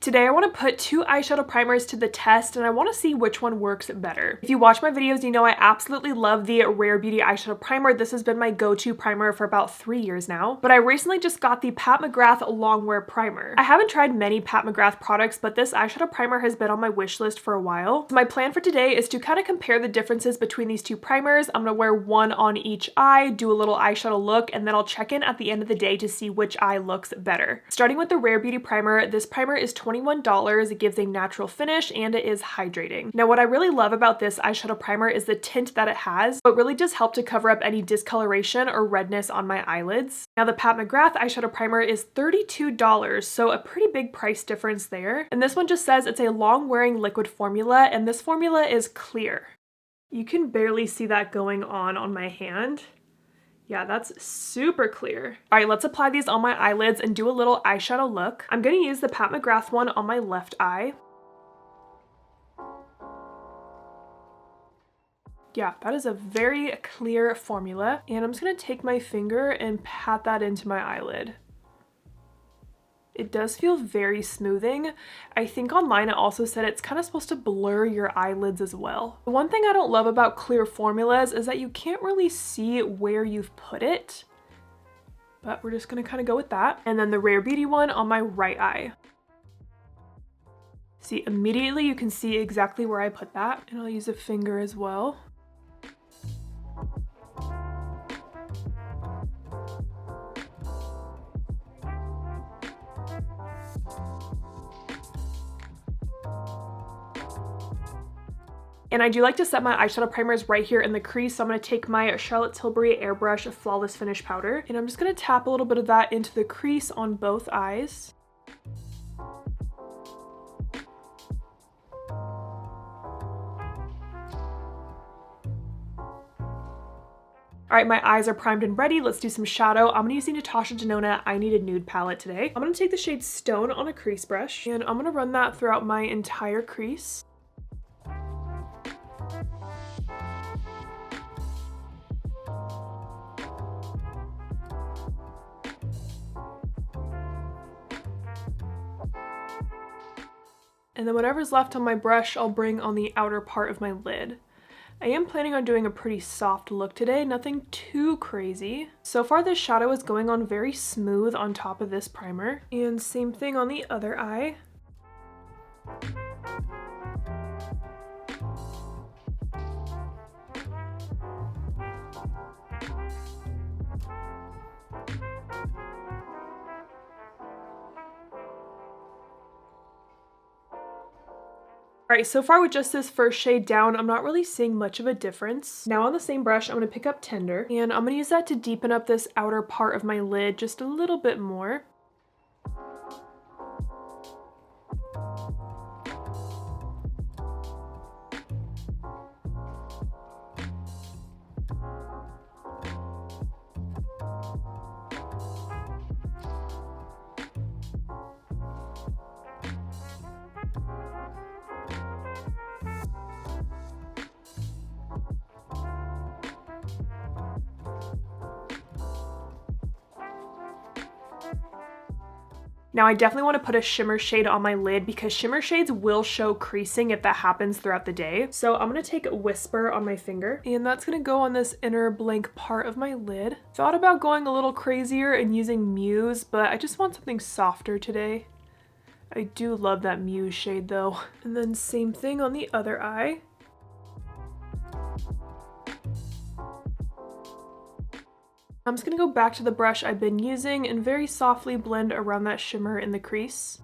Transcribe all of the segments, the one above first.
Today I want to put two eyeshadow primers to the test and I want to see which one works better. If you watch my videos, you know I absolutely love the Rare Beauty eyeshadow primer. This has been my go-to primer for about 3 years now, but I recently just got the Pat McGrath Longwear Primer. I haven't tried many Pat McGrath products, but this eyeshadow primer has been on my wish list for a while. So my plan for today is to kind of compare the differences between these two primers. I'm going to wear one on each eye, do a little eyeshadow look, and then I'll check in at the end of the day to see which eye looks better. Starting with the Rare Beauty primer, this primer is $21. It gives a natural finish and it is hydrating. Now what I really love about this eyeshadow primer is the tint that it has. It really does help to cover up any discoloration or redness on my eyelids. Now the Pat McGrath eyeshadow primer is $32, so a pretty big price difference there. And this one just says it's a long wearing liquid formula and this formula is clear. You can barely see that going on my hand. Yeah, that's super clear. All right, let's apply these on my eyelids and do a little eyeshadow look. I'm gonna use the Pat McGrath one on my left eye. Yeah, that is a very clear formula. And I'm just gonna take my finger and pat that into my eyelid. It does feel very smoothing. I think online it also said it's kind of supposed to blur your eyelids as well. The one thing I don't love about clear formulas is that you can't really see where you've put it, but we're just gonna kind of go with that. And then the Rare Beauty one on my right eye. See, immediately you can see exactly where I put that. And I'll use a finger as well. And I do like to set my eyeshadow primers right here in the crease, so I'm going to take my Charlotte Tilbury Airbrush Flawless Finish Powder, and I'm just going to tap a little bit of that into the crease on both eyes. All right, my eyes are primed and ready. Let's do some shadow. I'm gonna use the Natasha Denona I Need a Nude palette today. I'm gonna take the shade Stone on a crease brush, and I'm gonna run that throughout my entire crease. And then whatever's left on my brush, I'll bring on the outer part of my lid. I am planning on doing a pretty soft look today, nothing too crazy. So far this shadow is going on very smooth on top of this primer. And same thing on the other eye. All right, so far with just this first shade down, I'm not really seeing much of a difference. Now on the same brush, I'm gonna pick up Tender, and I'm gonna use that to deepen up this outer part of my lid just a little bit more. Now I definitely want to put a shimmer shade on my lid because shimmer shades will show creasing if that happens throughout the day. So I'm going to take Whisper on my finger and that's going to go on this inner blank part of my lid. Thought about going a little crazier and using Muse, but I just want something softer today. I do love that Muse shade though. And then same thing on the other eye. I'm just going to go back to the brush I've been using and very softly blend around that shimmer in the crease.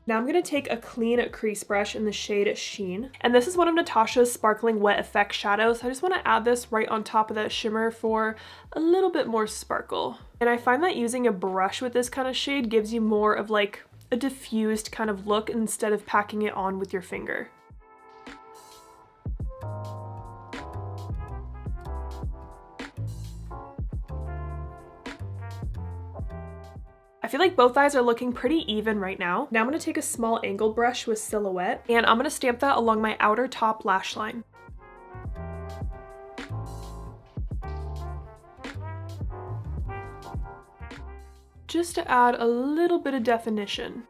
Now I'm going to take a clean crease brush in the shade Sheen, and this is one of Natasha's Sparkling Wet Effect shadows. So I just want to add this right on top of that shimmer for a little bit more sparkle. And I find that using a brush with this kind of shade gives you more of like a diffused kind of look instead of packing it on with your finger. I feel like both eyes are looking pretty even right now. Now I'm going to take a small angled brush with Silhouette and I'm going to stamp that along my outer top lash line. just to add a little bit of definition.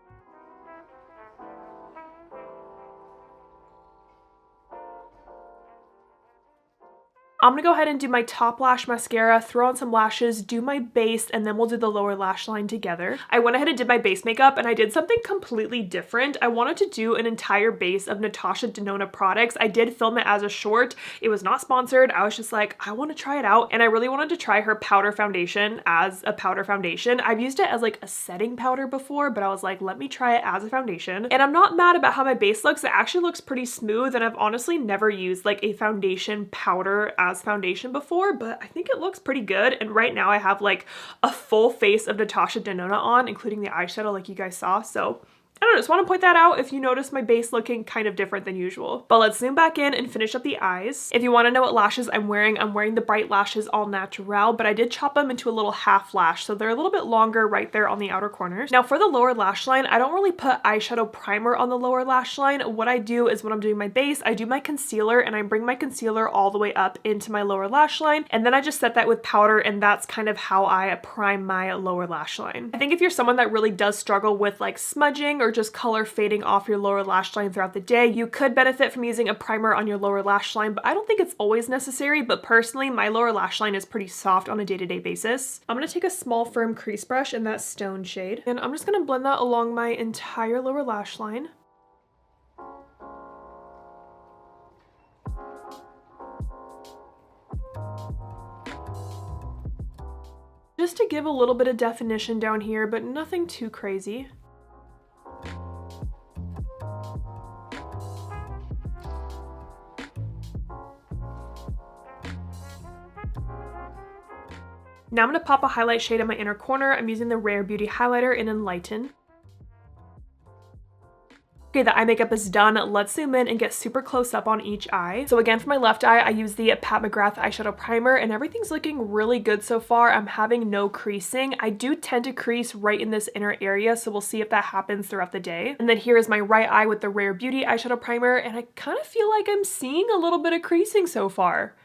I'm gonna go ahead and do my top lash mascara, throw on some lashes, do my base, and then we'll do the lower lash line together. I went ahead and did my base makeup, and I did something completely different. I wanted to do an entire base of Natasha Denona products. I did film it as a short. It was not sponsored. I was just like, I want to try it out, and I really wanted to try her powder foundation as a powder foundation. I've used it as like a setting powder before, but I was like, let me try it as a foundation. And I'm not mad about how my base looks. It actually looks pretty smooth, and I've honestly never used like a foundation powder as foundation before, but I think it looks pretty good. And right now I have like a full face of Natasha Denona on, including the eyeshadow like you guys saw. So I don't know, just want to point that out if you notice my base looking kind of different than usual. But let's zoom back in and finish up the eyes. If you want to know what lashes I'm wearing the Bright Lashes All Natural, but I did chop them into a little half lash, so they're a little bit longer right there on the outer corners. Now for the lower lash line, I don't really put eyeshadow primer on the lower lash line. What I do is when I'm doing my base, I do my concealer and I bring my concealer all the way up into my lower lash line, and then I just set that with powder, and that's kind of how I prime my lower lash line. I think if you're someone that really does struggle with like smudging or just color fading off your lower lash line throughout the day, you could benefit from using a primer on your lower lash line, but I don't think it's always necessary. But personally, my lower lash line is pretty soft on a day-to-day basis. I'm gonna take a small firm crease brush in that stone shade, and I'm just gonna blend that along my entire lower lash line. Just to give a little bit of definition down here, but nothing too crazy. Now I'm going to pop a highlight shade in my inner corner. I'm using the Rare Beauty highlighter in Enlighten. Okay, the eye makeup is done. Let's zoom in and get super close up on each eye. So again, for my left eye, I use the Pat McGrath eyeshadow primer, and everything's looking really good so far. I'm having no creasing. I do tend to crease right in this inner area, so we'll see if that happens throughout the day. And then here is my right eye with the Rare Beauty eyeshadow primer, and I kind of feel like I'm seeing a little bit of creasing so far.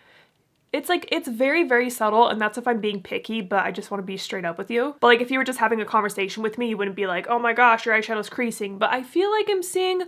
It's like, it's very, very subtle, and that's if I'm being picky, but I just want to be straight up with you. But like, if you were just having a conversation with me, you wouldn't be like, oh my gosh, your eyeshadow's creasing. But I feel like I'm seeing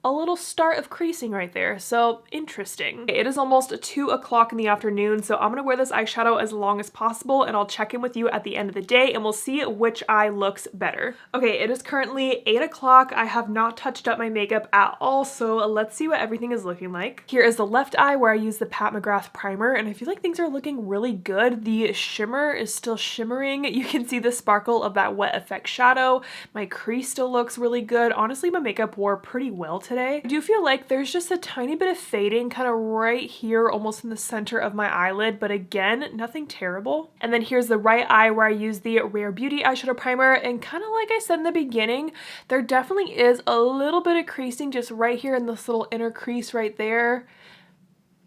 a little start of creasing right there, so interesting. It is almost 2 o'clock in the afternoon, so I'm gonna wear this eyeshadow as long as possible, and I'll check in with you at the end of the day, and we'll see which eye looks better. Okay, it is currently 8 o'clock. I have not touched up my makeup at all, so let's see what everything is looking like. Here is the left eye where I use the Pat McGrath primer, and I feel like things are looking really good. The shimmer is still shimmering. You can see the sparkle of that wet effect shadow. My crease still looks really good. Honestly, my makeup wore pretty well today. I do feel like there's just a tiny bit of fading kind of right here, almost in the center of my eyelid, but again, nothing terrible. And then here's the right eye where I use the Rare Beauty eyeshadow primer, and kind of like I said in the beginning, there definitely is a little bit of creasing just right here in this little inner crease right there.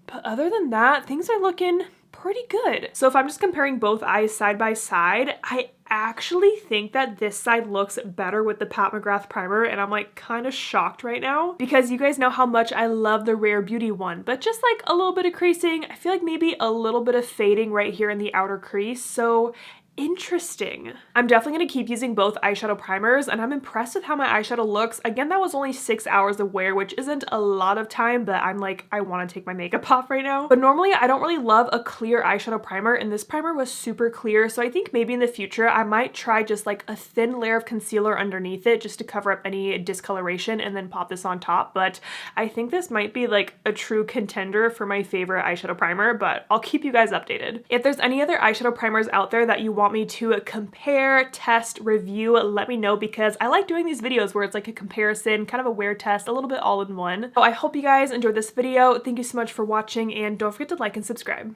But other than that, things are looking pretty good. So if I'm just comparing both eyes side by side, I actually think that this side looks better with the Pat McGrath primer, and I'm like kind of shocked right now because you guys know how much I love the Rare Beauty one, but just like a little bit of creasing. I feel like maybe a little bit of fading right here in the outer crease. So interesting. I'm definitely going to keep using both eyeshadow primers, and I'm impressed with how my eyeshadow looks. Again, that was only 6 hours of wear, which isn't a lot of time, but I'm like, I want to take my makeup off right now. But normally I don't really love a clear eyeshadow primer, and this primer was super clear, so I think maybe in the future I might try just like a thin layer of concealer underneath it just to cover up any discoloration and then pop this on top. But I think this might be like a true contender for my favorite eyeshadow primer, but I'll keep you guys updated. If there's any other eyeshadow primers out there that you want me to compare, test, review, let me know, because I like doing these videos where it's like a comparison, kind of a wear test, a little bit all in one. So I hope you guys enjoyed this video. Thank you so much for watching, and don't forget to like and subscribe.